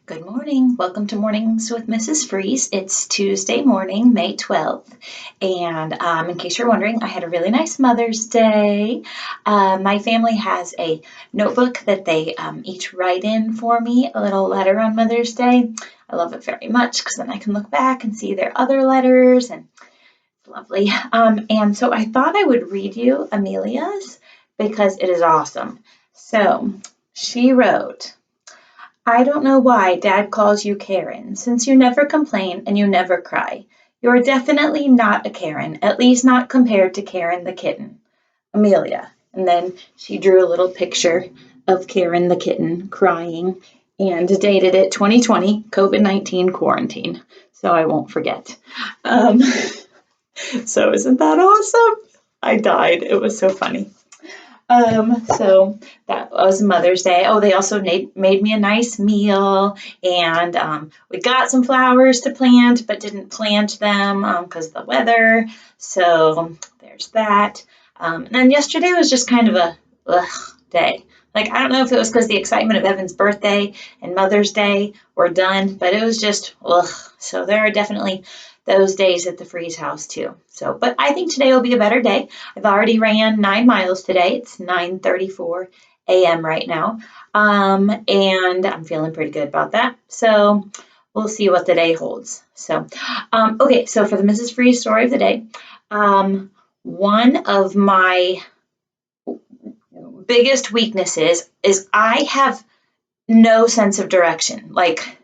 Good morning. Welcome to Mornings with Mrs. Freeze. It's Tuesday morning, May 12th. And in case you're wondering, I had a really nice Mother's Day. My family has a notebook that they each write in for me, a little letter on Mother's Day. I love it very much because then I can look back and see their other letters, and it's lovely. And so I thought I would read you Amelia's because it is awesome. So she wrote, I don't know why Dad calls you Karen, since you never complain and you never cry. You're definitely not a Karen, at least not compared to Karen the kitten. Amelia. And then she drew a little picture of Karen the kitten crying and dated it 2020, COVID-19 quarantine. So I won't forget. So isn't that awesome? I died. It was so funny. So that was Mother's Day. Oh, they also made me a nice meal, and we got some flowers to plant, but didn't plant them because of the weather. So there's that. And then yesterday was just kind of a day. Like, I don't know if it was because the excitement of Evan's birthday and Mother's Day were done, but it was just ugh. So there are definitely those days at the Freeze house too. So, but I think today will be a better day. I've already ran 9 miles today. It's 9:34 a.m. right now. And I'm feeling pretty good about that. So we'll see what the day holds. So, okay. So for the Mrs. Freeze story of the day, one of my biggest weaknesses is I have no sense of direction. Like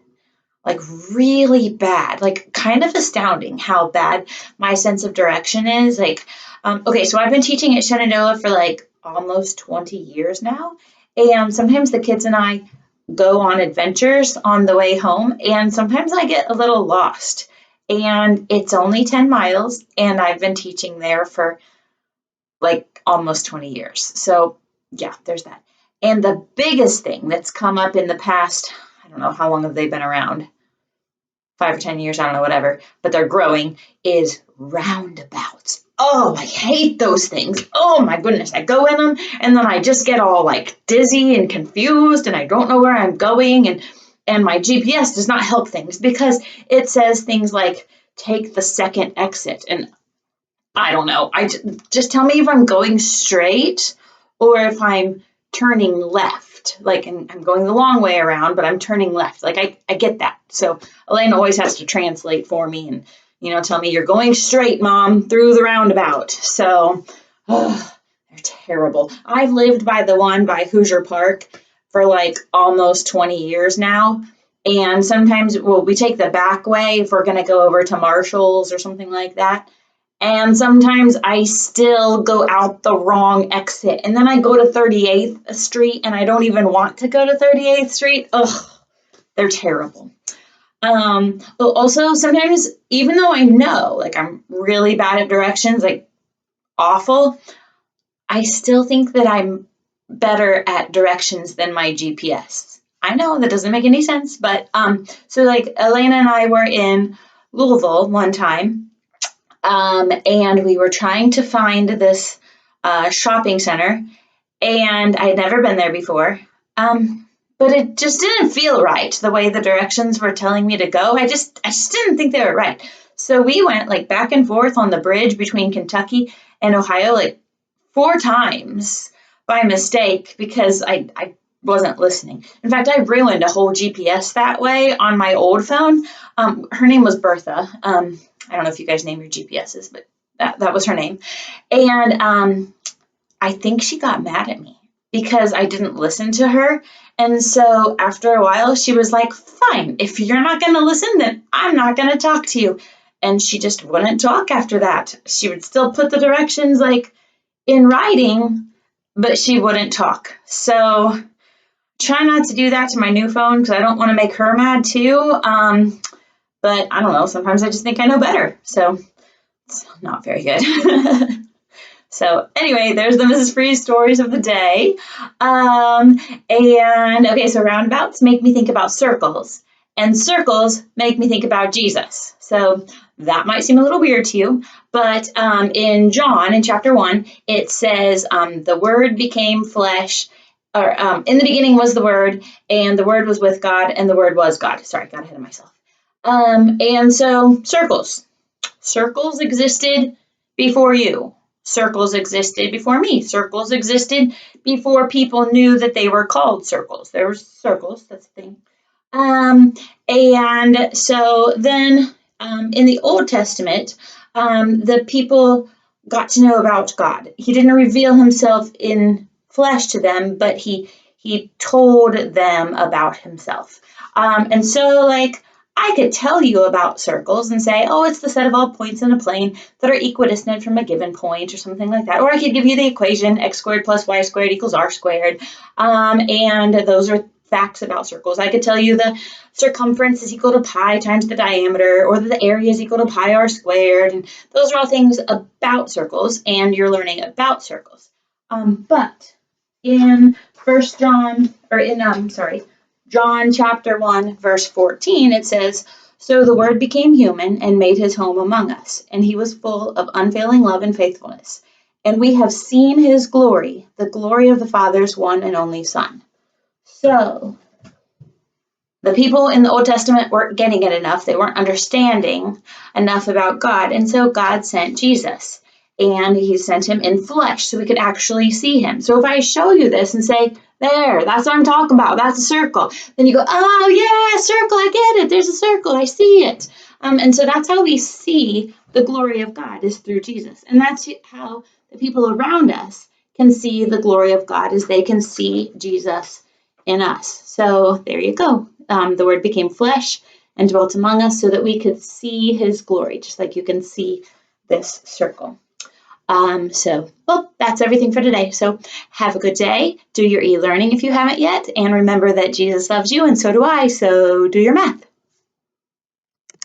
really bad, like kind of astounding how bad my sense of direction is. Like, okay, so I've been teaching at Shenandoah for like almost 20 years now. And sometimes the kids and I go on adventures on the way home, and sometimes I get a little lost. And it's only 10 miles, and I've been teaching there for like almost 20 years. So yeah, there's that. And the biggest thing that's come up in the past, I don't know, how long have they been around? 5 or 10 years, I don't know, whatever, but they're growing, is roundabouts. Oh, I hate those things. Oh my goodness. I go in them and then I just get all like dizzy and confused and I don't know where I'm going. And my GPS does not help things because it says things like take the second exit. And I don't know. Just tell me if I'm going straight or if I'm turning left. Like, and I'm going the long way around, but I'm turning left. Like, I get that. So Elena always has to translate for me and, tell me you're going straight, Mom, through the roundabout. So, they're terrible. I've lived by the one by Hoosier Park for like almost 20 years now. And sometimes, we take the back way if we're going to go over to Marshall's or something like that. And sometimes I still go out the wrong exit. And then I go to 38th Street and I don't even want to go to 38th Street. Ugh, they're terrible. But also sometimes, even though I know, like I'm really bad at directions, like awful, I still think that I'm better at directions than my GPS. I know that doesn't make any sense, but so like Elena and I were in Louisville one time. And we were trying to find this shopping center, and I had never been there before. But it just didn't feel right the way the directions were telling me to go. I just didn't think they were right. So we went like back and forth on the bridge between Kentucky and Ohio like 4 times by mistake because I wasn't listening. In fact, I ruined a whole GPS that way on my old phone. Her name was Bertha. I don't know if you guys name your GPSs, but that was her name. And I think she got mad at me because I didn't listen to her. And so after a while, she was like, fine, if you're not going to listen, then I'm not going to talk to you. And she just wouldn't talk after that. She would still put the directions like in writing, but she wouldn't talk. So try not to do that to my new phone because I don't want to make her mad too. But I don't know, sometimes I just think I know better. So it's not very good. So anyway, there's the Mrs. Freeze stories of the day. And okay, so roundabouts make me think about circles. And circles make me think about Jesus. So that might seem a little weird to you, but in John, in chapter 1, it says, the Word became flesh in the beginning was the Word, and the Word was with God, and the Word was God. Sorry, got ahead of myself. And so circles. Circles existed before you. Circles existed before me. Circles existed before people knew that they were called circles. There were circles, that's the thing. And so then in the Old Testament, the people got to know about God. He didn't reveal himself in flesh to them, but he told them about himself. And so, like, I could tell you about circles and say, oh, it's the set of all points in a plane that are equidistant from a given point or something like that. Or I could give you the equation x squared plus y squared equals r squared. And those are facts about circles. I could tell you the circumference is equal to pi times the diameter, or that the area is equal to pi r squared. And those are all things about circles, and you're learning about circles. But in John chapter 1, verse 14, it says, so the Word became human and made his home among us, and he was full of unfailing love and faithfulness. And we have seen his glory, the glory of the Father's one and only Son. So the people in the Old Testament weren't getting it enough. They weren't understanding enough about God. And so God sent Jesus. And he sent him in flesh so we could actually see him. So if I show you this and say, there, that's what I'm talking about, that's a circle, then you go, oh yeah, circle, I get it, there's a circle, I see it. And so that's how we see the glory of God, is through Jesus. And that's how the people around us can see the glory of God, is they can see Jesus in us. So there you go. The Word became flesh and dwelt among us so that we could see his glory, just like you can see this circle. Well, that's everything for today. So have a good day. Do your e-learning if you haven't yet. And remember that Jesus loves you and so do I. So do your math.